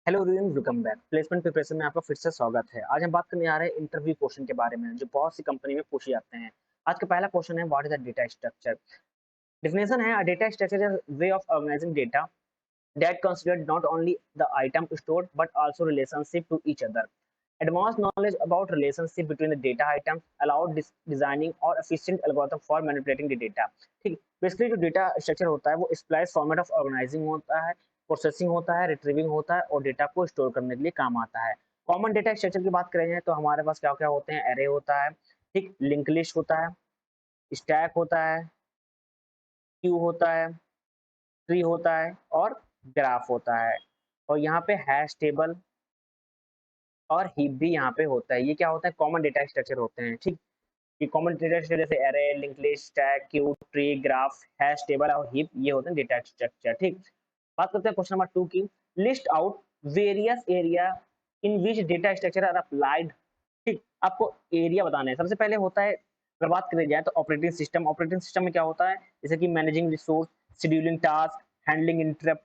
Hello everyone, welcome back. Placement preparation में आपका फिर से स्वागत है। आज हम बात करने आ रहे हैं इंटरव्यू क्वेश्चन के बारे में जो बहुत सी कंपनी में पूछे जाते हैं। आज का पहला क्वेश्चन है, what is a data structure. Definition है, a data structure is way of organizing data that considered not only the item stored but also relationship to each other. Advanced knowledge about relationship between the data items allowed designing or efficient algorithm for manipulating the data. ठीक, basically जो data structure होता है वो splice format of organising होता है, processing होता है, retrieving होता है और डेटा को स्टोर करने के लिए काम आता है। कॉमन डेटा स्ट्रक्चर की बात करें तो हमारे पास क्या क्या होते हैं, एरे होता है, ठीक, लिंक लिस्ट होता है, स्टैक होता है, क्यू होता है, ट्री होता है और ग्राफ होता है। और यहाँ पे हैश टेबल और हीप भी यहाँ पे होता है। ये क्या होता है, कॉमन डेटा स्ट्रक्चर होते हैं। ठीक, ये कॉमन डेटा स्ट्रक्चर जैसे array, link list, stack, Q, tree, graph, hash table और हीप, ये होते हैं डेटा स्ट्रक्चर। ठीक, बात करते हैं क्वेश्चन नंबर 2 की। List out various area in which data structure are applied. ठीक, आपको एरिया बताना है। सबसे पहले होता है, अगर बात करी जाए तो ऑपरेटिंग सिस्टम। ऑपरेटिंग सिस्टम में क्या होता है, जैसे कि managing resource, scheduling task, handling interrupt,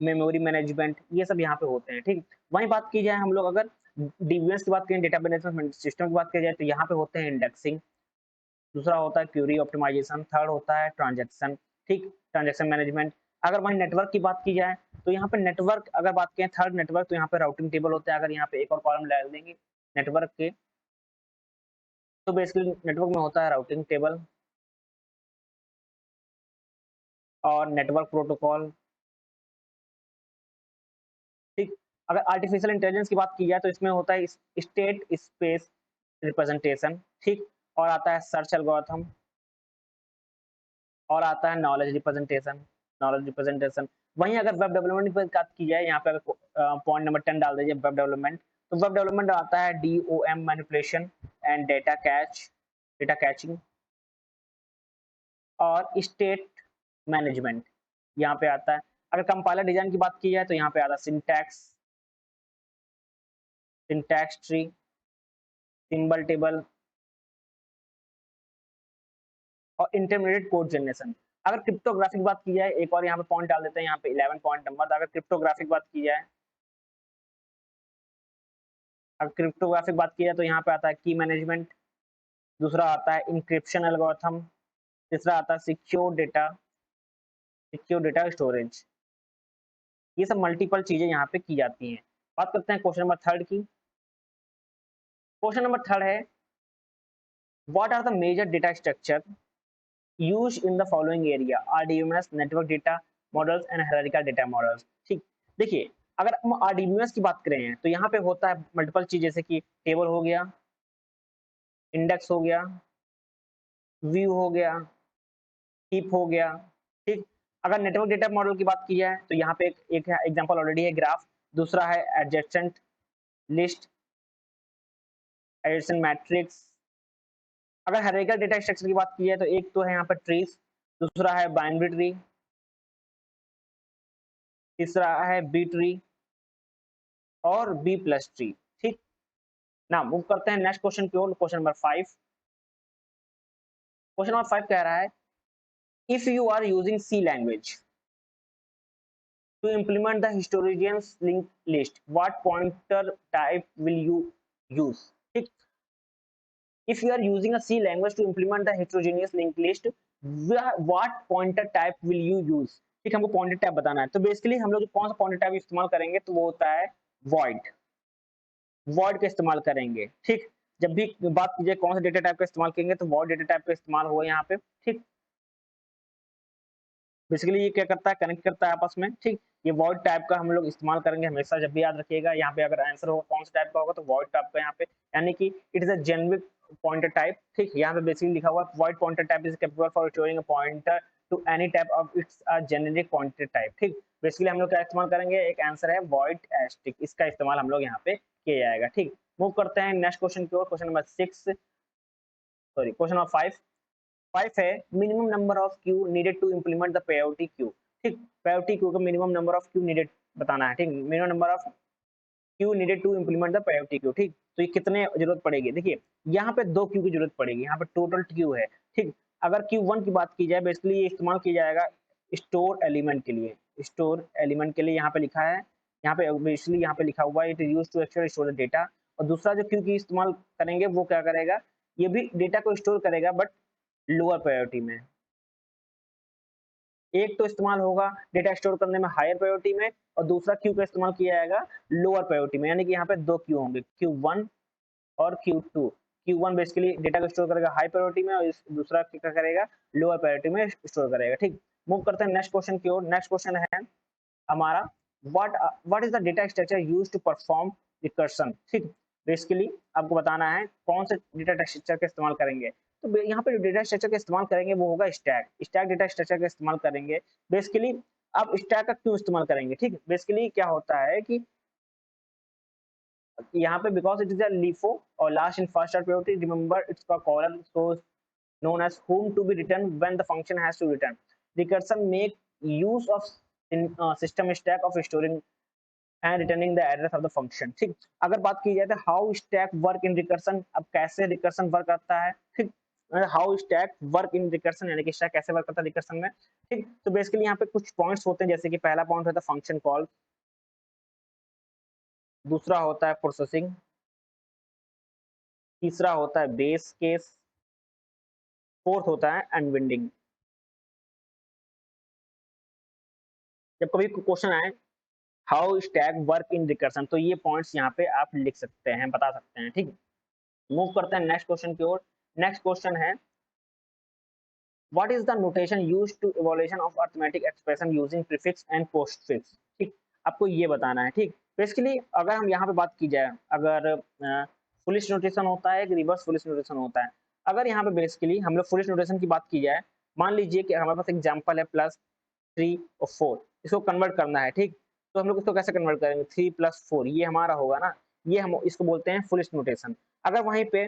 memory management, ये सब यहाँ पे होते हैं। ठीक, वहीं बात की जाए हम लोग अगर डीबीएस की बात करें, डेटा मैनेजमेंट सिस्टम की बात की जाए, तो यहाँ पे होते हैं इंडेक्सिंग, दूसरा होता है क्यूरी ऑप्टिमाइजेशन, थर्ड होता है ट्रांजैक्शन। ठीक, ट्रांजैक्शन मैनेजमेंट। अगर वहीं नेटवर्क की बात की जाए तो यहाँ पे नेटवर्क अगर बात करें, थर्ड नेटवर्क, तो यहाँ पे राउटिंग टेबल होता है। अगर यहाँ पे एक और कॉलम डाल देंगे नेटवर्क के, तो बेसिकली नेटवर्क में होता है राउटिंग टेबल और नेटवर्क प्रोटोकॉल। ठीक, अगर आर्टिफिशियल इंटेलिजेंस की बात की जाए तो इसमें होता है स्टेट स्पेस रिप्रेजेंटेशन। ठीक, और आता है सर्च एल्गोरिथम और आता है नॉलेज रिप्रेजेंटेशन। Knowledge representation. वहीं अगर वेब डेवलपमेंट की बात की जाए, यहाँ पे अगर पॉइंट नंबर 10 डाल दीजिए वेब डेवलपमेंट, तो वेब डेवलपमेंट आता है DOM manipulation and data catching और स्टेट मैनेजमेंट यहाँ पे आता है। अगर कंपाइलर डिजाइन की बात की जाए तो यहाँ पे आता है सिंटैक्स ट्री, सिंबल टेबल और इंटरमीडिएट कोड जनरेशन। अगर क्रिप्टोग्राफी की बात की जाए, एक और यहाँ पे पॉइंट डाल देते हैं, यहाँ पे 11 पॉइंट नंबर। अगर क्रिप्टोग्राफी की बात की जाए, अगर क्रिप्टोग्राफी की बात की जाए तो यहाँ पे आता है की मैनेजमेंट, दूसरा आता है इंक्रिप्शन एल्गोरिथम, तीसरा आता है सिक्योर डेटा स्टोरेज। ये सब मल्टीपल चीजें यहाँ पे की जाती हैं। बात करते हैं क्वेश्चन नंबर थर्ड की। क्वेश्चन नंबर थर्ड है, what are the major data structure used in the following area, RDMS, network data models and hierarchical data models. ठीक, देखिए, अगर हम आरडीएमएस की बात करें तो यहाँ पे होता है मल्टीपल चीज, जैसे कि टेबल हो गया, इंडेक्स हो गया, व्यू हो गया, हीप हो गया। ठीक, अगर नेटवर्क डेटा मॉडल की बात की जाए तो यहाँ पे एक एग्जांपल ऑलरेडी है, ग्राफ। दूसरा है एडजेसेंट लिस्ट, एडिशन मैट्रिक्स। अगर हायरार्किकल डेटा स्ट्रक्चर की बात की जाए तो एक तो है यहाँ पर ट्रीज, दूसरा है बाइनरी ट्री, तीसरा है बी ट्री और बी प्लस ट्री। ठीक, ना मूव करते हैं नेक्स्ट क्वेश्चन की ओर। Question number 5। क्वेश्चन नंबर 5 कह रहा है, if you are using C language to implement the historians linked list, what pointer type will you use? ठीक, if you are using a C language to implement the heterogeneous linked list, what pointer type will you use? ठीक, हमको pointer type बताना है। तो basically हम लोग कौन सा पॉइंटर टाइप इस्तेमाल करेंगे, तो वो होता है void। void का इस्तेमाल करेंगे। ठीक, जब भी बात कीजिए कौन सा डेटा टाइप का इस्तेमाल करेंगे, तो void डेटा टाइप का इस्तेमाल होगा यहाँ पे। ठीक, बेसिकली ये क्या करता है, कनेक्ट करता है आपस में। ठीक, ये वॉइड टाइप का हम लोग इस्तेमाल करेंगे हमेशा, जब भी याद रखिएगा। यहाँ पे अगर आंसर होगा कौन सा टाइप का होगा, तो वॉइड टाइप का यहाँ पे, यानी कि it is a generic pointer type. ठीक, यहाँ पे बेसिकली लिखा हुआ है void pointer type is capable for storing a pointer to any type of it's a generic pointer type. ठीक, बेसिकली हम लोग क्या इस्तेमाल करेंगे, एक आंसर है वॉइड एस्टिक, इसका इस्तेमाल हम लोग यहाँ पे किया जाएगा। ठीक, मूव करते हैं नेक्स्ट क्वेश्चन की ओर। Question number 6, sorry question number 5। 5 है, minimum number of queue needed to implement the priority queue. ठीक, पेओटी क्यू का minimum number of queue needed बताना है। ठीक, minimum number of queue needed to implement the priority queue. ठीक, तो ये कितने जरूरत पड़ेगी, देखिए यहाँ पे 2 क्यू की जरूरत पड़ेगी, यहाँ पे टोटल क्यू है। ठीक, अगर क्यू 1 की बात की जाए, बेसिकली ये इस्तेमाल किया जाएगा स्टोर एलिमेंट के लिए। स्टोर एलिमेंट के लिए यहाँ पे लिखा है, यहाँ पे बेसिकली यहाँ पे लिखा हुआ है it is used to actually store the data. और दूसरा जो क्यू की इस्तेमाल करेंगे वो क्या करेगा, ये भी डेटा को स्टोर करेगा बट लोअर प्रायोरिटी में। एक तो इस्तेमाल होगा डेटा स्टोर करने में हायर प्रायोरिटी में, और दूसरा क्यू का इस्तेमाल किया जाएगा लोअर प्रायोरिटी में, यानी कि यहाँ पे दो क्यू होंगे, Q1 और Q2। Q1 बेसिकली डेटा को स्टोर करेगा हाई प्रायोरिटी में, और इस दूसरा क्या करेगा, लोअर प्रायोरिटी में स्टोर करेगा। ठीक, मूव करते हैं नेक्स्ट क्वेश्चन की ओर। नेक्स्ट क्वेश्चन है हमारा, what is the data structure used to perform recursion. ठीक, बेसिकली आपको बताना है कौन से डेटा स्ट्रक्चर का इस्तेमाल करेंगे। तो यहाँ पे जो डेटा स्ट्रक्चर का इस्तेमाल करेंगे वो होगा स्टैक डेटा स्ट्रक्चर का इस्तेमाल करेंगे। बेसिकली आप स्टैक का क्यों इस्तेमाल करेंगे, ठीक, बेसिकली क्या होता है कि यहाँ पे because it is a LIFO और last in first priority, remember it's column so known as whom to be written when the function has to return. Recursion make use of system stack of storing and returning the address of the function। ठीक, अगर बात की जाए तो how stack work in recursion, अब कैसे recursion work करता है, ठीक, how stack work in recursion यानी कि स्टैक कैसे वर्क करता है रिकर्सन में। ठीक, तो बेसिकली यहाँ पे कुछ पॉइंट्स होते हैं, जैसे कि पहला पॉइंट होता है फंक्शन कॉल, दूसरा होता है प्रोसेसिंग, तीसरा होता है बेस केस, फोर्थ होता है अनविंडिंग। जब कभी क्वेश्चन आए how stack work in recursion, तो ये पॉइंट्स यहाँ पे आप लिख सकते हैं, बता सकते हैं। ठीक, मूव करते हैं नेक्स्ट क्वेश्चन की ओर। नेक्स्ट क्वेश्चन है what is the notation used to evaluation of arithmetic expression using prefix and postfix. ठीक, आपको ये बताना है। ठीक, बेसिकली अगर हम यहाँ पे बात की जाए, अगर फुलिश नोटेशन होता है, एक रिवर्स फुलिश नोटेशन होता है। अगर यहाँ पे बेसिकली हम लोग फुलिश नोटेशन की बात की जाए, मान लीजिए कि हमारे पास एग्जाम्पल है +3 और 4, इसको कन्वर्ट करना है। ठीक, तो हम लोग इसको कैसे कन्वर्ट करेंगे, 3 + 4 ये हमारा होगा ना, ये हम इसको बोलते हैं फुलिश नोटेशन। अगर वहीं पे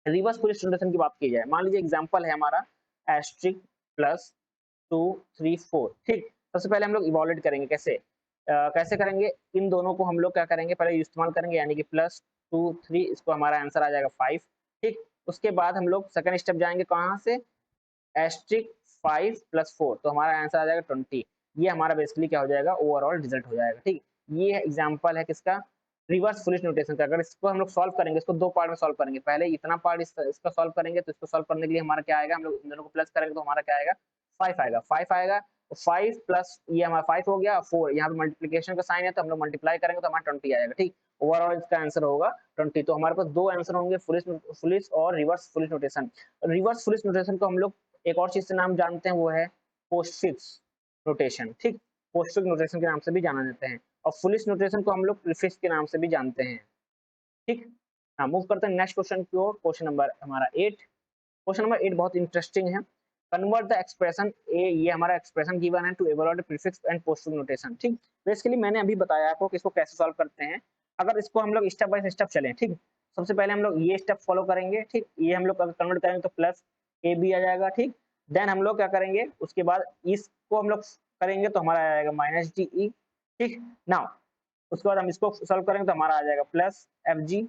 रिवर्स फुलिश नोटेशन की बात की जाए, मान लीजिए एग्जांपल है हमारा एस्ट्रिक +2 3 4। ठीक, सबसे पहले हम लोग इवैल्यूएट करेंगे, कैसे कैसे करेंगे, इन दोनों को हम लोग क्या करेंगे, पहले इस्तेमाल करेंगे, यानी कि +2 3, इसको हमारा आंसर आ जाएगा 5। ठीक, उसके बाद हम लोग सेकंड स्टेप जाएंगे, कहाँ से, एस्ट्रिक 5 + 4, तो हमारा आंसर आ जाएगा 20। ये हमारा बेसिकली क्या हो जाएगा, ओवरऑल रिजल्ट हो जाएगा। ठीक, ये एग्जांपल है किसका, रिवर्स फुलिश नोटेशन का। अगर इसको हम लोग सॉल्व करेंगे, इसको दो पार्ट में सॉल्व करेंगे, पहले इतना पार्ट इसका सॉल्व करेंगे, तो इसको सॉल्व करने के लिए हमारा क्या आएगा, हम लोग इन दोनों को प्लस करेंगे तो हमारा क्या आएगा, 5 आएगा। 5 आएगा, 5 प्लस ये हमारा 5 हो गया, 4 यहाँ पे मल्टीप्लिकेशन का साइन है, तो हम लोग मल्टीप्लाई करेंगे तो हमारा 20 आएगा। ठीक, ओवरऑल इसका आंसर होगा 20। तो हमारे पास दो आंसर होंगे, फुलिश और reverse foolish notation. Reverse foolish notation को हम लोग एक और चीज से नाम जानते हैं, वो है पोस्टफिक्स नोटेशन। ठीक, पोस्टफिक्स नोटेशन के नाम से भी जाना जाते हैं, और फुलिश नोटेशन को हम लोग प्रीफिक्स के नाम से भी जानते हैं। ठीक, हाँ, मूव करते हैं नेक्स्ट क्वेश्चन की ओर। क्वेश्चन नंबर हमारा 8। क्वेश्चन नंबर 8 बहुत इंटरेस्टिंग है। कन्वर्ट द एक्सप्रेशन ए, ये हमारा एक्सप्रेशन गिवन है, to evaluate prefix and postfix notation. ठीक, बेसिकली मैंने अभी बताया आपको कि इसको कैसे सॉल्व करते हैं। अगर इसको हम लोग स्टेप बाय स्टेप चलें, ठीक, सबसे पहले हम लोग ये स्टेप फॉलो करेंगे। ठीक, ये हम लोग अगर कन्वर्ट करेंगे तो प्लस ए बी आ जाएगा। ठीक, देन हम लोग क्या करेंगे, उसके बाद इसको हम लोग करेंगे तो हमारा आ जाएगा -DE। ठीक, नाउ उसके बाद हम इसको सॉल्व करेंगे तो हमारा आ जाएगा +FG।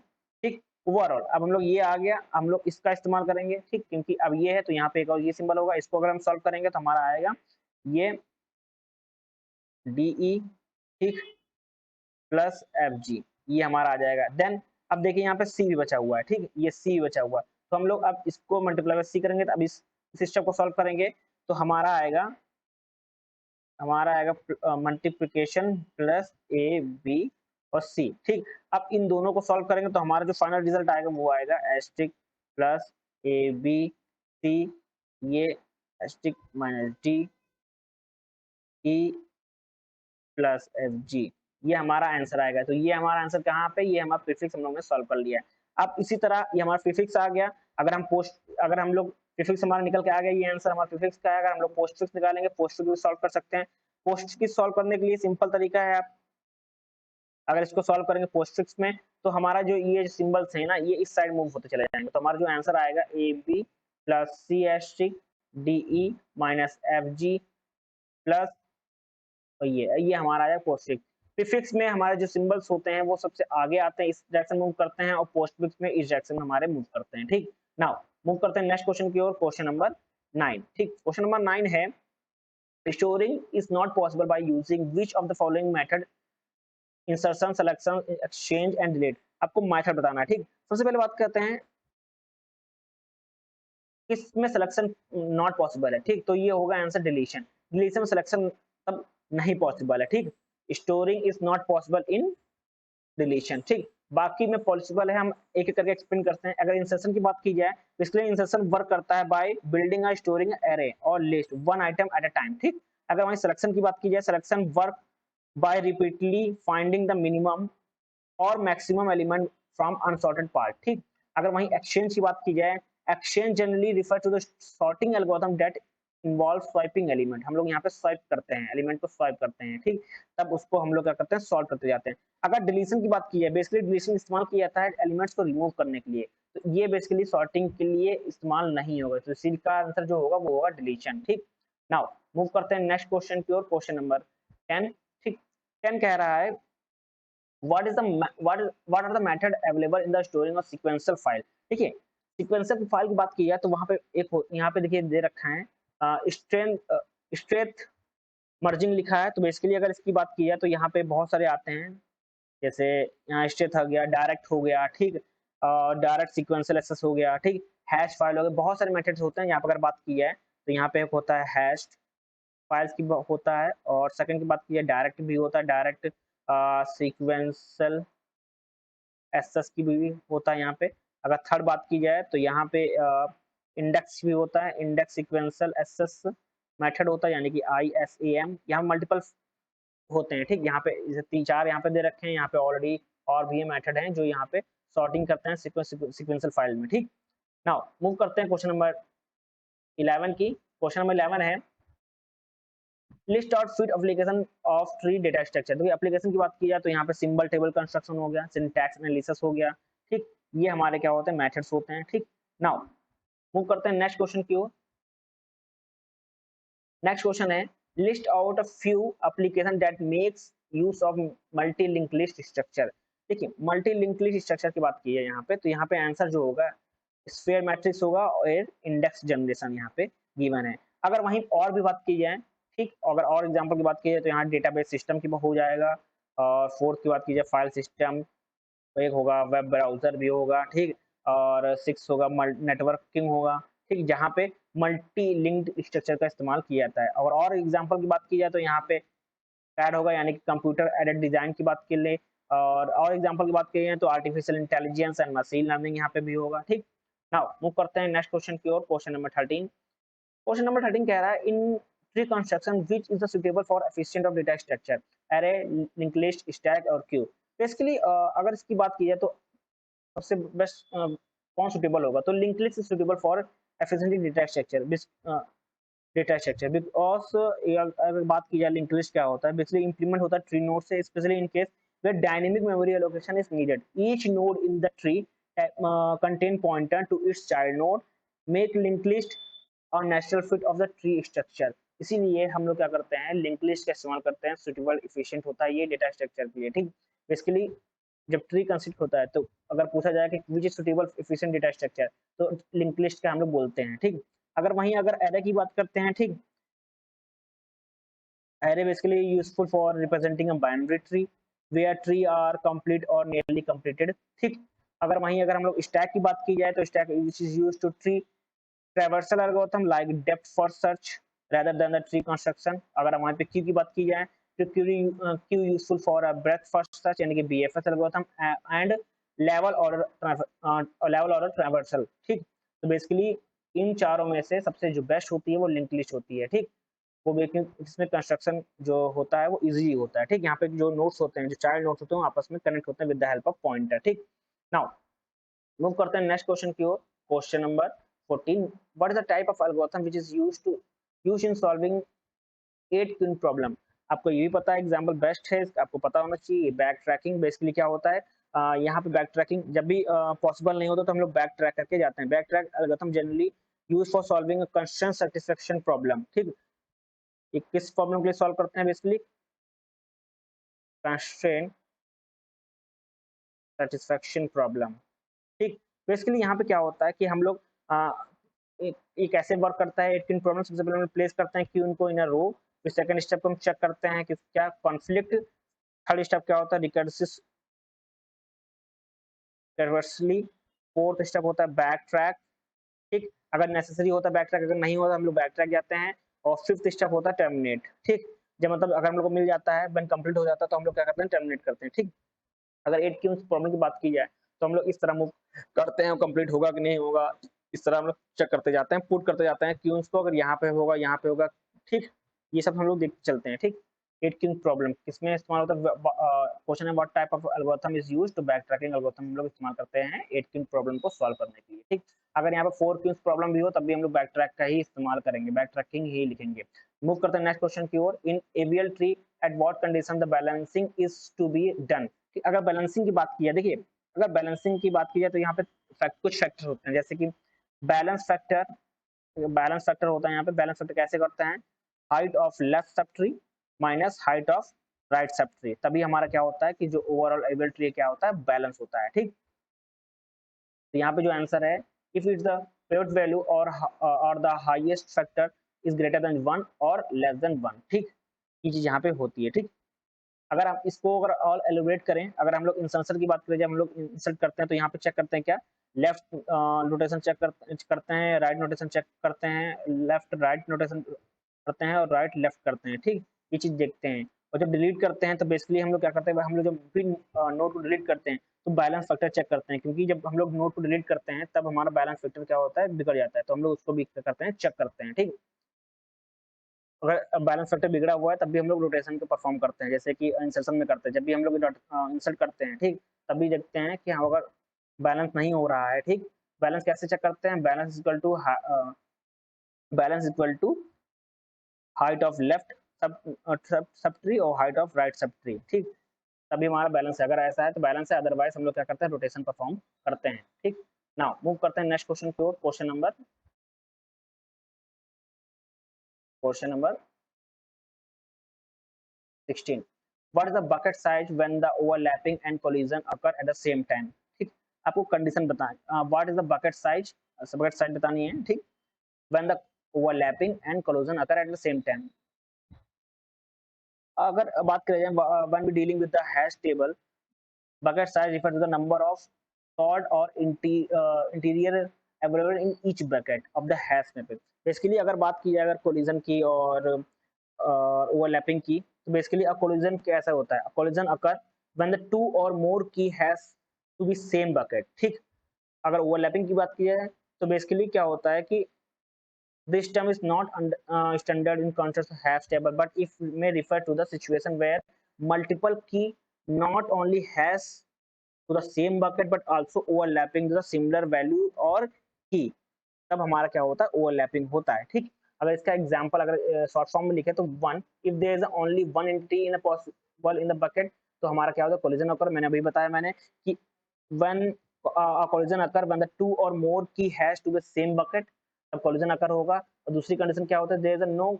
ठीक, ओवरऑल अब हम लोग ये आ गया, हम लोग इसका इस्तेमाल करेंगे। ठीक, क्योंकि अब ये है तो यहाँ पे एक और ये सिंबल होगा, इसको अगर हम सॉल्व करेंगे तो हमारा आएगा ये DE। ठीक, +FG, ये हमारा आ जाएगा। देन अब देखिए यहाँ पे C भी बचा हुआ है। ठीक, ये C भी बचा हुआ है, तो हम लोग अब इसको मल्टीप्लाई बाय C करेंगे, तो अब इस स्टेप को सॉल्व करेंगे तो हमारा आएगा मल्टीप्लिकेशन +AB और C। ठीक, अब इन दोनों को सॉल्व करेंगे तो हमारा जो फाइनल रिजल्ट आएगा वो आएगा एस्टिक +ABC, ये एस्टिक -DE +FG, ये हमारा आंसर आएगा। तो ये हमारा आंसर कहाँ पे, ये हमारा प्रीफिक्स हम लोग ने सॉल्व कर लिया है। अब इसी तरह ये हमारा प्रीफिक्स आ गया। अगर हम लोग प्रीफिक्स हमारा निकल के आ गया, ये आंसर हमारा प्रीफिक्स का है। अगर हम लोग पोस्टफिक्स निकालेंगे, पोस्टफिक्स भी सॉल्व कर सकते हैं। पोस्टफिक्स सॉल्व करने के लिए सिंपल तरीका है, आप अगर इसको सॉल्व करेंगे पोस्टफिक्स में, तो हमारा जो ये सिंबल्स है ना, ये इस साइड मूव होते चले जाएंगे, तो हमारा जो आंसर आएगा AB +C DE -FG plus, तो ये हमारा है पोस्टफिक्स। प्रीफिक्स में हमारे जो सिंबल्स होते हैं वो सबसे आगे आते हैं, इस डायरेक्शन मूव करते हैं, और पोस्टफिक्स में इस डायरेक्शन में हमारे मूव करते हैं। ठीक, नाउ मूव करते हैं नेक्स्ट क्वेश्चन की ओर, क्वेश्चन नंबर 9। ठीक, क्वेश्चन नंबर 9 है Restoring is not possible by using which of the following method: insertion, selection, exchange and delete. आपको मेथड बताना है, ठीक। सबसे पहले बात करते हैं किसमें सिलेक्शन नॉट पॉसिबल है, ठीक। तो ये होगा आंसर डिलीशन। डिलीशन में सिलेक्शन तब नहीं पॉसिबल है, ठीक। Storing is not possible in deletion, ठीक। बाकी में पॉसिबल है, हम एक एक करके एक्सप्लेन करते हैं। अगर इंसर्शन की बात की जाए तो इसके लिए इंसर्शन वर्क करता है by building a storing array और list one item at a time, ठीक। अगर वहीं सिलेक्शन की बात की जाए, selection work by repeatedly finding the minimum और maximum element from unsorted part, ठीक। अगर वहीं एक्सचेंज की बात की जाए, exchange generally refer to the sorting algorithm that involve swiping element. हम लोग यहाँ पे स्वाइप करते हैं, एलिमेंट को स्वाइप करते हैं, ठीक। तब उसको हम लोग क्या करते हैं, सॉल्व करते जाते हैं। अगर डिलीशन की बात की जाए, बेसिकली डिलीशन इस्तेमाल किया जाता है एलिमेंट्स को रिमूव करने के लिए, तो ये बेसिकली सॉर्टिंग के लिए इस्तेमाल नहीं होगा, तो सी का आंसर जो होगा वो होगा डिलीशन, ठीक। नाउ मूव करते हैं नेक्स्ट क्वेश्चन की ओर, क्वेश्चन नंबर 10, ठीक। 10 कह रहा है what are the method available in the storing of sequential file। देखिए sequential फाइल की बात की जाए तो वहां पे यहाँ पे देखिए दे रखा है स्ट्रेथ मर्जिंग लिखा है। तो बेसिकली अगर इसकी बात की जाए तो यहाँ पे बहुत सारे आते हैं, जैसे यहाँ स्ट्रेथ आ गया, डायरेक्ट हो गया, ठीक। डायरेक्ट सीक्वेंशियल एक्सेस हो गया, ठीक। हैश फाइल हो गया, बहुत सारे मेथड्स होते हैं। यहाँ पर अगर बात की जाए तो यहाँ पे एक होता है हैश फाइल्स की होता है, और सेकंड की बात की जाए डायरेक्ट भी होता है, डायरेक्ट सीक्वेंशियल एसएस की भी होता है यहाँ पे। अगर थर्ड बात की जाए तो यहाँ पे इंडेक्स भी होता है, इंडेक्स सीक्वेंशियल एसएस मेथड होता है, यानी कि ISAM। यहाँ मल्टीपल होते हैं, ठीक। यहाँ पे जैसे 3-4 यहाँ पे दे रखे हैं, यहाँ पे ऑलरेडी और भी मेथड हैं जो यहाँ पे सॉर्टिंग करते हैं सीक्वेंशियल फाइल में, ठीक। नाउ मूव करते हैं क्वेश्चन नंबर 11 की। क्वेश्चन नंबर 11 है list out fit application of tree data structure. तो एप्लीकेशन की बात की जाए तो यहाँ पे सिंबल टेबल कंस्ट्रक्शन हो गया, सिंटैक्स एनालिसिस हो गया, ठीक। ये हमारे क्या होते हैं, मेथड्स होते हैं, ठीक। नाउ मूव करते हैं नेक्स्ट क्वेश्चन की ओर। नेक्स्ट क्वेश्चन है list out a few application that makes use of multi link list structure. देखिए मल्टी लिंक लिस्ट स्ट्रक्चर की बात की है यहाँ पे, तो यहाँ पे आंसर जो होगा स्फीयर मैट्रिक्स होगा और इंडेक्स जनरेशन यहाँ पे गिवन है। अगर वहीं और भी बात की जाए, ठीक, अगर और एग्जांपल की बात की जाए तो यहाँ डेटाबेस सिस्टम की हो जाएगा, और फोर्थ की बात की जाए फाइल सिस्टम, एक होगा वेब ब्राउजर भी होगा, ठीक। और 6 होगा नेटवर्किंग होगा, ठीक, जहाँ पे मल्टी लिंक्ड स्ट्रक्चर का इस्तेमाल किया जाता है। और एग्जांपल की बात की जाए तो यहाँ पे ऐड होगा, यानी कि कंप्यूटर एडेड डिजाइन की बात कर ले, और एग्जांपल की बात करें तो artificial intelligence and machine learning यहाँ पे भी होगा, ठीक। नाउ मूव करते हैं नेक्स्ट क्वेश्चन की ओर, क्वेश्चन नंबर 13। क्वेश्चन नंबर 13 कह रहा है in tree construction which is the suitable for efficient of data structure array, link list, stack और क्यू। बेसिकली अगर इसकी बात की जाए तो सबसे बेस्ट कौन सुटेबल होगा, तो link list is suitable for efficient data structure, data structure because अगर बात की जाए लिंक लिस्ट क्या होता है, बेसिकली इंप्लीमेंट होता है ट्री नोड से, specially in case where dynamic memory allocation is needed. Each node in the tree contain pointer to its child node, make linked list और natural fit of the tree structure. इसीलिए हम लोग क्या करते हैं, link list का इस्तेमाल करते हैं, सुटेबल इफिशिएंट होता है ये डेटा स्ट्रक्चर के लिए, ठीक। बेसिकली जब ट्री कंस्ट्रक्ट होता है तो अगर पूछा जाए कि which is suitable efficient data structure, तो लिंक लिस्ट का हम लोग बोलते हैं, ठीक। अगर वहीं अगर एरे की बात करते हैं, ठीक, array basically useful for representing a binary tree where tree are complete or nearly completed, ठीक। अगर वहीं अगर हम लोग स्टैक की बात की जाए तो stack which is used to tree traversal algorithm like depth first search rather than the tree construction। अगर वहीं पे क्यू की बात की जाए तो Q useful for a breadth first search यानी कि BFS algorithm and level order traversal, ठीक। तो बेसिकली इन चारों में से सबसे जो बेस्ट होती है वो लिंक लिस्ट होती है, ठीक। वो इसमें कंस्ट्रक्शन जो होता है वो इजी होता है, ठीक। यहाँ पे जो नोट्स होते हैं, जो चाइल्ड नोट्स होते हैं, आपस में कनेक्ट होते हैं with the help of pointer, ठीक। नाउ मूव करते हैं नेक्स्ट क्वेश्चन की ओर, question number 14। What is the type of algorithm which is used in solving 8 queen problem. आपको ये भी पता है, एग्जांपल बेस्ट है, आपको पता होना चाहिए। बैक ट्रैकिंग बेसिकली क्या होता है, यहाँ पे बैक ट्रैकिंग जब भी पॉसिबल नहीं होता तो हम लोग बैक ट्रैक करके जाते हैं। Back track algorithm generally use for solving a constraint satisfaction problem, ठीक। ये किस प्रॉब्लम के लिए सॉल्व करते हैं, बेसिकली कंस्ट्रेंट सेटिस्फैक्शन प्रॉब्लम, ठीक। बेसिकली यहाँ पे क्या होता है कि हम लोग एक कैसे वर्क करता है, एक प्रॉब्लम सबसे पहले हम प्लेस करते हैं क्यू को इन अ रो, फिर सेकंड स्टेप को हम चेक करते हैं कि क्या कॉन्फ्लिक्ट। थर्ड स्टेप क्या होता है, रिकर्सिवली। फोर्थ स्टेप होता है बैक ट्रैक, ठीक। अगर नेसेसरी होता है बैक ट्रैक, अगर नहीं होता हम लोग बैक ट्रैक जाते हैं। और फिफ्थ स्टेप होता है टर्मिनेट, ठीक। जब मतलब अगर हम लोग को मिल जाता है, व्हेन कंप्लीट हो जाता है, तो हम लोग क्या करते हैं, टर्मिनेट करते हैं, ठीक। अगर 8 की प्रॉब्लम की बात की जाए तो हम लोग इस तरह मूव करते हैं, कंप्लीट होगा कि नहीं होगा, इस तरह हम लोग चेक करते जाते हैं, पुट करते जाते हैं क्यूज को, अगर यहाँ पे होगा, यहाँ पे होगा, ठीक। ये सब हम लोग देखते चलते हैं, ठीक। 8 क्यूज प्रॉब्लम किसमें इस्तेमाल होता है, क्वेश्चन है what type of algorithm is used to backtracking algorithm हम लोग इस्तेमाल करते हैं 8 क्यूज प्रॉब्लम को सॉल्व करने के लिए, ठीक। अगर यहाँ पे 4 क्यूज प्रॉब्लम भी हो तब भी हम लोग बैक ट्रैक का ही इस्तेमाल करेंगे, बैक ट्रैकिंग ही लिखेंगे। मूव करते हैं नेक्स्ट क्वेश्चन की ओर। In AVL tree at what condition the balancing is to be done. अगर बैलेंसिंग की बात की है, देखिए अगर बैलेंसिंग की बात की जाए तो यहाँ पे कुछ फैक्टर होते हैं, जैसे कि बैलेंस फैक्टर। बैलेंस फैक्टर होता है यहाँ पे, बैलेंस फैक्टर कैसे करते हैं, height of left sub tree minus height of right sub tree, तभी हमारा क्या होता है कि जो ओवरऑल एबल ट्री क्या होता है, बैलेंस होता है, ठीक। तो यहाँ पे जो आंसर है, if it's the pivot value और the highest factor is greater than 1 और लेस देन 1, ठीक। ये चीज यहाँ पे होती है, ठीक। अगर हम इसको अगर ऑल एलिब्रेट करें, अगर हम लोग इंसर्शन की बात करें, जब हम लोग इंसर्ट करते हैं तो यहाँ पे चेक करते हैं क्या, लेफ्ट नोटेशन चेक करते हैं, राइट नोटेशन चेक करते हैं, लेफ्ट राइट नोटेशन करते हैं और राइट लेफ्ट करते हैं, ठीक। ये चीज देखते हैं। और जब डिलीट करते हैं तो बेसिकली हम लोग क्या करते हैं, हम लोग जब भी नोट को डिलीट करते हैं तो बैलेंस फैक्टर चेक करते हैं, क्योंकि जब हम लोग नोट को डिलीट करते हैं तब हमारा बैलेंस फैक्टर क्या होता है, बिगड़ जाता है, तो हम लोग उसको भी क्या करते हैं, चेक करते हैं, ठीक। अगर बैलेंस फैक्टर बिगड़ा हुआ है तब भी हम लोग रोटेशन को परफॉर्म करते हैं, जैसे कि इंसर्शन में करते हैं, जब भी हम लोग इंसर्ट करते हैं, ठीक, तब भी देखते हैं कि हाँ अगर बैलेंस नहीं हो रहा है, ठीक। बैलेंस कैसे चेक करते हैं, balance equal to height of left sub tree और height of right sub tree, ठीक। तभी हमारा बैलेंस है, अगर ऐसा है तो बैलेंस है, अदरवाइज हम लोग क्या करते हैं, रोटेशन परफॉर्म करते हैं, ठीक। नाउ मूव करते हैं नेक्स्ट क्वेश्चन की ओर। Question number 16. What is the bucket size when the overlapping and collision occur at the same time? ठीक, आपको कंडीशन बताएं, what is the bucket size, bucket size बतानी है, ठीक। when the overlapping and collision occur at the same time, अगर बात करें जाए when we dealing with the hash table, bucket size refers to the number of sort or interior available in each bucket of the hash map। Basically अगर बात की जाए अगर collision की और ओवरलैपिंग की, तो बेसिकली अ कोलिजन कैसा होता है, a collision occur when the two or more key has to be same bucket, ठीक। अगर ओवरलैपिंग की बात की जाए तो बेसिकली क्या होता है कि this term is not standard in context of hash table, but it may refer to the situation where multiple key not only has to the same bucket but also overlapping to the similar value or key, तब हमारा क्या होता है, overlapping होता है, ठीक। अगर इसका एग्जांपल अगर शॉर्ट फॉर्म में लिखे तो one, if there is only one entity in a possible in the bucket, तो हमारा क्या होता है, कोलिजन अकर। मैंने अभी बताया मैंने कि when a collision occur when the two or more key has to be same bucket, तब कोलिजन अकर होगा। और दूसरी कंडीशन क्या होता है, there is no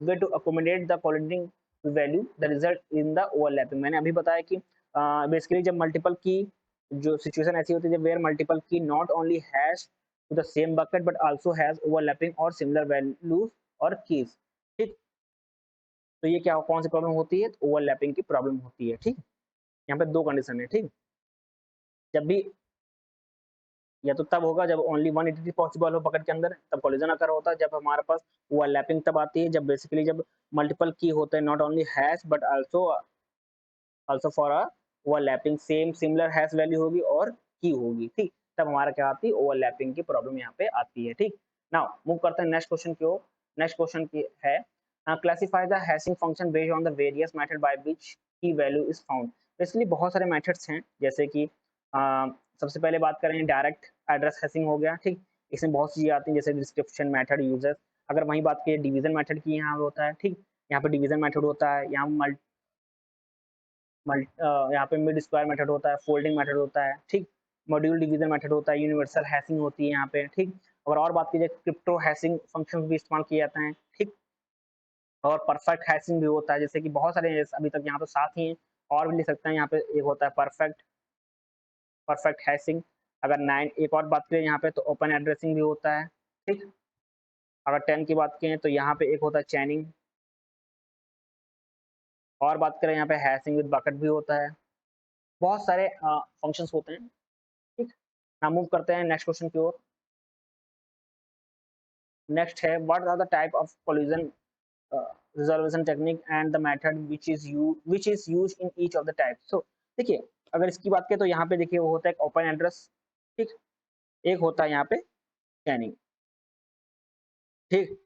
way to accommodate the colliding value the result in the overlapping. मैंने अभी बताया कि बेसिकली जब मल्टीपल की जो सिचुएशन ऐसी होती है जब वेयर मल्टीपल की not only has to the same bucket but also has overlapping or similar values और keys, ठीक। तो ये क्या कौन सी प्रॉब्लम होती है, ओवरलैपिंग की प्रॉब्लम होती है, ठीक। यहाँ पे दो कंडीशन है, ठीक। जब भी या तो तब होगा जब ओनली वन एंटिटी पॉसिबल हो बकेट के अंदर, तब कोलिजन अकर होता है। जब हमारे पास ओवरलैपिंग तब आती है जब बेसिकली जब मल्टीपल की होते हैं, not only hash but also for a overlapping same similar hash value होगी और की होगी, ठीक। तब हमारा क्या आती है, ओवरलैपिंग की प्रॉब्लम यहाँ पे आती है, ठीक। नाउ मूव करते हैं नेक्स्ट क्वेश्चन की ओर। नेक्स्ट क्वेश्चन की है classify the hashing function based on the various method by which की वैल्यू इज फाउंड। बेसिकली बहुत सारे मेथड्स हैं, जैसे कि सबसे पहले बात करें डायरेक्ट एड्रेस हैशिंग हो गया, ठीक। इसमें बहुत सी चीजें आती हैं जैसे डिस्क्रिप्शन मेथड, यूजर्स। अगर वहीं बात की डिवीजन मेथड की, यहाँ होता है, ठीक। यहाँ पे डिवीजन मेथड होता है, यहाँ पे मिड स्क्वायर मेथड होता है, फोल्डिंग मेथड होता है, ठीक। मॉड्यूल डिवीजन मेथड होता है, यूनिवर्सल हैशिंग होती है यहाँ पे, ठीक। और बात की जाए क्रिप्टो हैशिंग फंक्शन भी इस्तेमाल किए जाते हैं, ठीक। और परफेक्ट हैशिंग भी होता है, जैसे कि बहुत सारे अभी तक यहाँ पे साथ ही हैं, और भी लिख सकते हैं। यहाँ पे एक होता है परफेक्ट हैशिंग। अगर 9 एक और बात करें यहाँ पे तो ओपन एड्रेसिंग भी होता है, ठीक। अगर 10 की बात करें तो यहाँ पे एक होता है चैनिंग, और बात करें यहाँ पे हैशिंग विद बकेट भी होता है, बहुत सारे फंक्शंस होते हैं। ठीक, ना मूव करते हैं नेक्स्ट क्वेश्चन की ओर। नेक्स्ट है what are the type of collision resolution technique and the method which is use in each of the type. So देखिए, अगर इसकी बात करें तो यहाँ पे देखिए वो होता है ओपन एड्रेस, ठीक, एक होता है यहाँ पे स्कैनिंग, ठीक,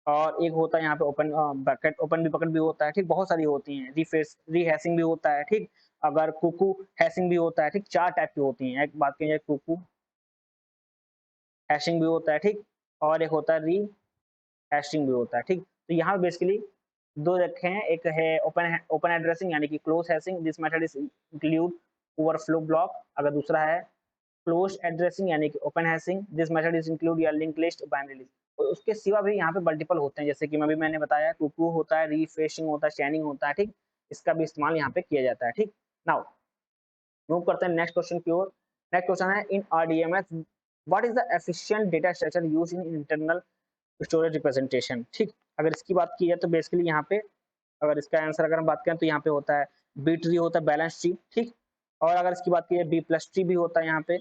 और एक होता है यहाँ पे ओपन बकेट, ओपन भी बकेट भी होता है, ठीक, बहुत सारी होती हैं, रीफेस रीहैशिंग भी होता है, ठीक, अगर कुकू हैशिंग भी होता है, ठीक, 4 टाइप की होती हैं। एक बात की जाए कुकू हैशिंग भी होता है, ठीक, और एक होता है री हैशिंग भी होता है, ठीक। तो यहाँ बेसिकली 2 रखे हैं, एक है ओपन एड्रेसिंग यानी कि close hashing, this method is include overflow block. अगर दूसरा है क्लोज एड्रेसिंग यानी कि open hashing, this method is include your link list binary list. और उसके सिवा भी यहाँ पे मल्टीपल होते हैं, जैसे कि अभी मैंने बताया कुकू होता है, रीफ्रेशिंग होता है, चैनिंग होता है, ठीक, इसका भी इस्तेमाल यहाँ पे किया जाता है, ठीक। नाउ मूव करते हैं नेक्स्ट क्वेश्चन की ओर। नेक्स्ट क्वेश्चन है in RDBMS what is the efficient data structure used in internal storage representation, ठीक। अगर इसकी बात की जाए तो बेसिकली यहाँ पे अगर इसका आंसर अगर हम बात करें तो यहाँ पे होता है बी ट्री होता है, बैलेंस ट्री, ठीक, और अगर इसकी बात की जाए बी प्लस ट्री भी होता है यहाँ पे।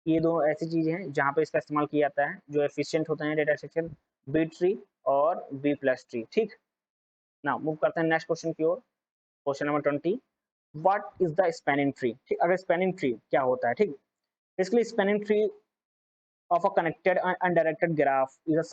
ये दोनों ऐसी चीजें हैं जहाँ पे इसका इस्तेमाल किया जाता है जो एफिशिएंट होते हैं डेटा स्ट्रक्चर, बी ट्री और बी प्लस ट्री, ठीक। ना मूव करते हैं नेक्स्ट क्वेश्चन की ओर। Question number 20 what is the spanning tree, ठीक। अगर स्पैनिंग ट्री क्या होता है, ठीक, basically spanning tree of a connected and undirected graph is a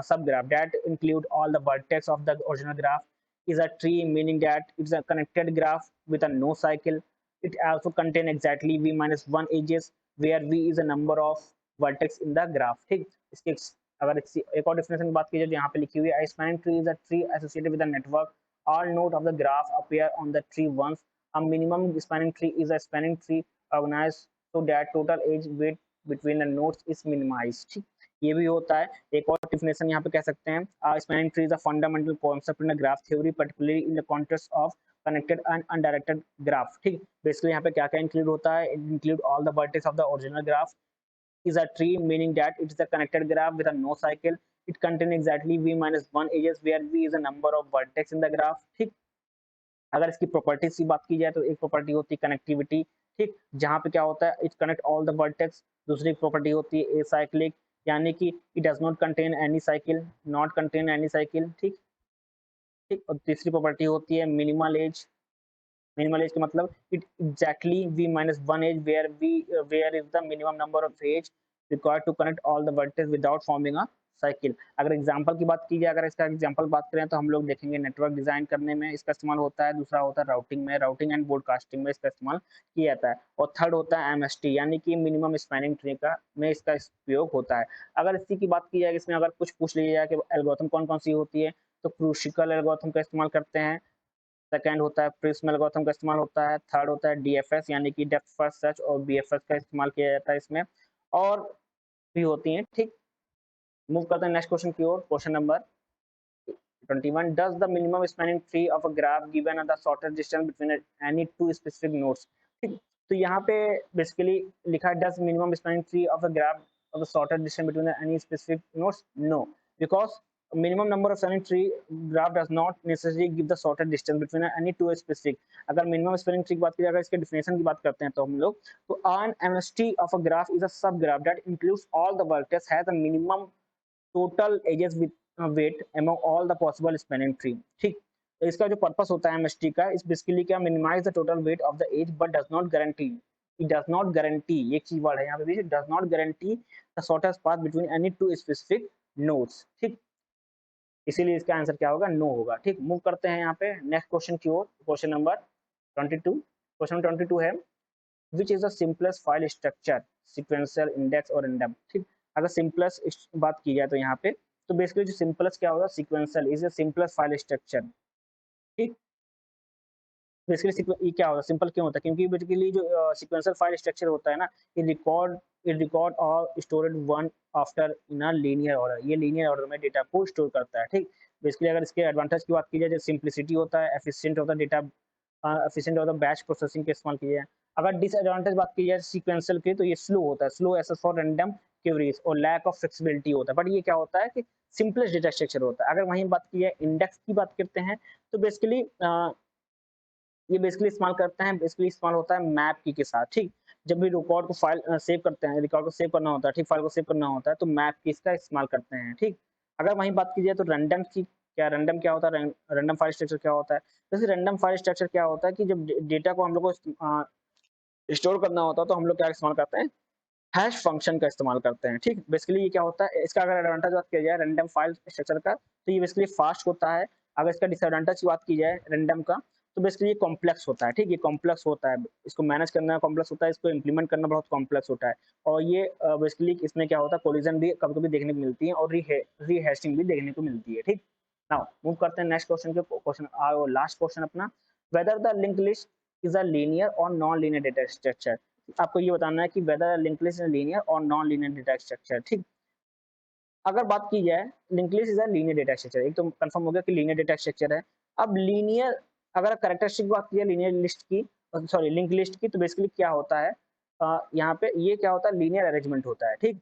subgraph that include all the vertex of the original graph. Is a tree, meaning that it's a connected graph with a no cycle. It also contain exactly v minus 1 edges where v is a number of vertex in the graph, ठीक। इसके अगर एक और definition की बात की जाए यहाँ पे लिखी हुई है spanning tree is a tree associated with a network all node of the graph appear on the tree once. A minimum spanning tree is a spanning tree organized so that total edge weight between the nodes is minimized, ठीक। ये भी होता है। एक और definition यहाँ पे कह सकते हैं spanning tree is a fundamental concept in graph theory particularly in the context of connected and undirected graph, ठीक। बेसिकली यहाँ पे क्या क्या इंक्लूड होता है, it include all the vertex of the original graph, is a tree meaning that it is a connected graph with a no cycle. It contains exactly v minus 1 edges where v is a number of vertex in the graph, ठीक। अगर इसकी properties की बात की जाए तो एक property होती है कनेक्टिविटी, ठीक, जहाँ पे क्या होता है it connect all the vertex. दूसरी प्रॉपर्टी होती है एसाइक्लिक यानी कि it does not contain any cycle, not contain any cycle, ठीक, ठीक। और तीसरी प्रॉपर्टी होती है मिनिमल एज। मिनिमल एज का मतलब it exactly v minus 1 edge where is the minimum number of age required to connect all the vertices without forming a cycle. अगर example की बात की जाए, अगर इसका एग्जांपल बात करें तो हम लोग देखेंगे नेटवर्क डिजाइन करने में इसका इस्तेमाल होता है, दूसरा होता है राउटिंग में, राउटिंग एंड ब्रॉडकास्टिंग में इसका इस्तेमाल किया जाता है, और थर्ड होता है एमएसटी यानी कि मिनिमम स्पैनिंग ट्री का में इसका उपयोग होता है। अगर इसी की बात की जाए इसमें अगर कुछ पूछ लिया जाए कि एल्गोरिथम कौन कौन सी होती है तो क्रूसिकल एल्गोरिथम का इस्तेमाल करते हैं, सेकंड होता है प्रिज्म एल्गोरिथम का इस्तेमाल होता है, थर्ड होता है डीएफएस यानी कि डेप्थ फर्स्ट सर्च और बीएफएस का इस्तेमाल किया जाता है इसमें, और भी होती हैं, ठीक। मूव करते हैं नेक्स्ट क्वेश्चन की ओर। Question number 21 does the minimum spanning tree of a graph given the shortest distance between any two specific nodes, ठीक। तो यहाँ पे बेसिकली लिखा है does minimum spanning tree of a graph of the shortest distance between any specific nodes, no, because minimum number of spanning tree graph does not necessarily give the shortest distance between any two specific। अगर minimum spanning tree की बात की जाए, अगर इसके definition की बात करते हैं तो हम लोग तो an MST of a graph is a subgraph that includes all the vertex has a minimum total edges with weight among all the possible spanning tree, ठीक। तो इसका जो पर्पस होता है एमएसटी का इस बेसिकली क्या minimise the total weight of the edge but does not guarantee, it does not guarantee, ये कीवर्ड है यहाँ पे भी, does not guarantee the shortest path between any two specific nodes, ठीक। इसीलिए इसका आंसर क्या होगा, नो होगा, ठीक। मूव करते हैं यहाँ पे नेक्स्ट क्वेश्चन की ओर। क्वेश्चन नंबर 22, क्वेश्चन नंबर 22 है which is the simplest file structure sequential index और इंडेम, ठीक। अगर सिंपलेस्ट बात की जाए तो यहाँ पे तो बेसिकली जो सिंपलेस्ट क्या होगा sequential is a simplest file structure, ठीक। बेसिकली ये क्या होता है सिंपल क्यों होता है क्योंकि बेसिकली जो सीक्वेंशियल फाइल स्ट्रक्चर होता है ना ये रिकॉर्ड और storeyed one after in a linear order, ये लीनियर ऑर्डर में डेटा को स्टोर करता है, ठीक। बेसिकली अगर इसके एडवांटेज की बात की जाए, सिंप्लिसिटी होता है, एफिशिएंट होता है डेटा, एफिशिएंट होता है बैच प्रोसेसिंग के इस्तेमाल किया जाए। अगर डिसएडवांटेज बात की जाए सीक्वेंशियल की तो ये स्लो होता है, slow access for random queries और लैक ऑफ फ्लेक्सिबिलिटी होता है। बट ये क्या होता है कि सिंपलेस्ट डेटा स्ट्रक्चर होता है। अगर वहीं बात की जाए इंडेक्स की बात करते हैं तो बेसिकली ये बेसिकली इस्तेमाल करते हैं, बेसिकली इस्तेमाल होता है मैप की के साथ, ठीक। जब भी रिकॉर्ड को फाइल सेव करते हैं, रिकॉर्ड को सेव करना होता है, ठीक, फाइल को सेव करना होता है तो मैप की इसका इस्तेमाल करते हैं, ठीक। अगर वहीं बात की जाए तो रैंडम की रैंडम क्या होता है, रैंडम फाइल स्ट्रक्चर क्या होता है? जैसे रैंडम फाइल स्ट्रक्चर क्या होता है कि जब डेटा को हम लोग को स्टोर करना होता है तो हम लोग क्या इस्तेमाल करते हैं, हैश फंक्शन का इस्तेमाल करते हैं, ठीक। बेसिकली ये क्या होता है, इसका अगर एडवांटेज बात किया जाए रैंडम फाइल स्ट्रक्चर का तो ये बेसिकली फास्ट होता है। अगर इसका डिसएडवांटेज की बात की जाए रैंडम का तो बेसिकली ये कॉम्प्लेक्स होता है, ठीक। ये कॉम्प्लेक्स होता है, इसको मैनेज करना कॉम्प्लेक्स होता है, इसको इम्प्लीमेंट करना बहुत कॉम्प्लेक्स होता है। और ये बेसिकली इसमें क्या होता है, कोलिजन भी कभी-कभी देखने को मिलती है और रीहैशिंग भी देखने को मिलती है, ठीक। नाउ मूव करते हैं नेक्स्ट क्वेश्चन के क्वेश्चन लास्ट क्वेश्चन अपना, whether the linked list is a linear और नॉन लीनियर डेटा स्ट्रक्चर। आपको ये बताना है कि whether linked list is linear और नॉन लीनियर डेटा स्ट्रक्चर, ठीक। अगर बात की जाए linked list is a linear data structure, एक तो कंफर्म हो गया कि लीनियर डेटा स्ट्रक्चर है। अब लीनियर अगर कैरेक्टरिस्टिक बात की जाए लीनियर लिस्ट की, सॉरी लिंक्ड लिस्ट की, तो बेसिकली क्या होता है, यहाँ पे ये क्या होता है, लीनियर अरेंजमेंट होता है, ठीक।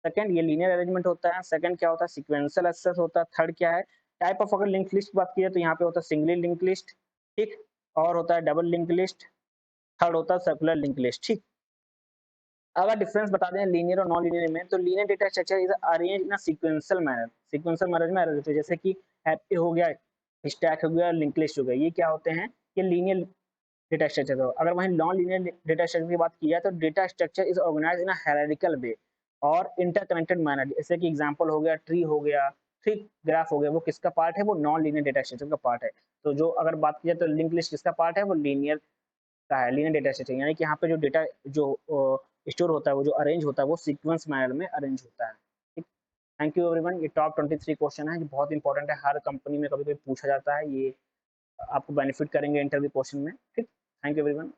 सेकंड ये लीनियर अरेंजमेंट होता है। सेकंड क्या होता है, सीक्वेंशियल एक्सेस होता है। थर्ड क्या है, टाइप ऑफ अगर लिंक्ड लिस्ट की बात की जाए तो यहाँ पे होता है सिंगल लिंक्ड लिस्ट, ठीक। और होता है डबल लिंक्ड लिस्ट। थर्ड होता है सर्कुलर लिंक्ड लिस्ट, ठीक। अगर डिफरेंस बता दें लीनियर और नॉन लीनियर में, तो linear data structure is arrange in a sequential manner. Sequential manner में अरेंज होते हैं, जैसे कि हैप्पी हो गया, स्टैक हो गया, लिंक लिस्ट हो गया, ये क्या होते हैं, ये लीनियर डेटा स्ट्रक्चर हो। अगर वहीं नॉन लीनियर डेटा स्ट्रक्चर की बात की जाए तो data structure is organized in a hierarchical way और इंटरकनेक्टेड मैनर। जैसे कि एग्जांपल हो गया ट्री हो गया, ठीक, ग्राफ हो गया, वो किसका पार्ट है, वो नॉन लीनियर डेटा स्ट्रक्चर का पार्ट है। तो जो अगर बात की जाए तो लिंक लिस्ट किसका पार्ट है, वो लीनियर का है, लीनियर डेटा स्ट्रक्चर, यानी कि यहाँ पे जो डेटा जो स्टोर होता है, वो जो अरेंज होता है, वो सीक्वेंस मैनर में अरेंज होता है, ठीक। Thank you everyone. ये टॉप 23 क्वेश्चन है जो बहुत इंपॉर्टेंट है, हर कंपनी में कभी कभी पूछा जाता है, ये आपको बेनिफिट करेंगे इंटरव्यू क्वेश्चन में, ठीक। Thank you everyone.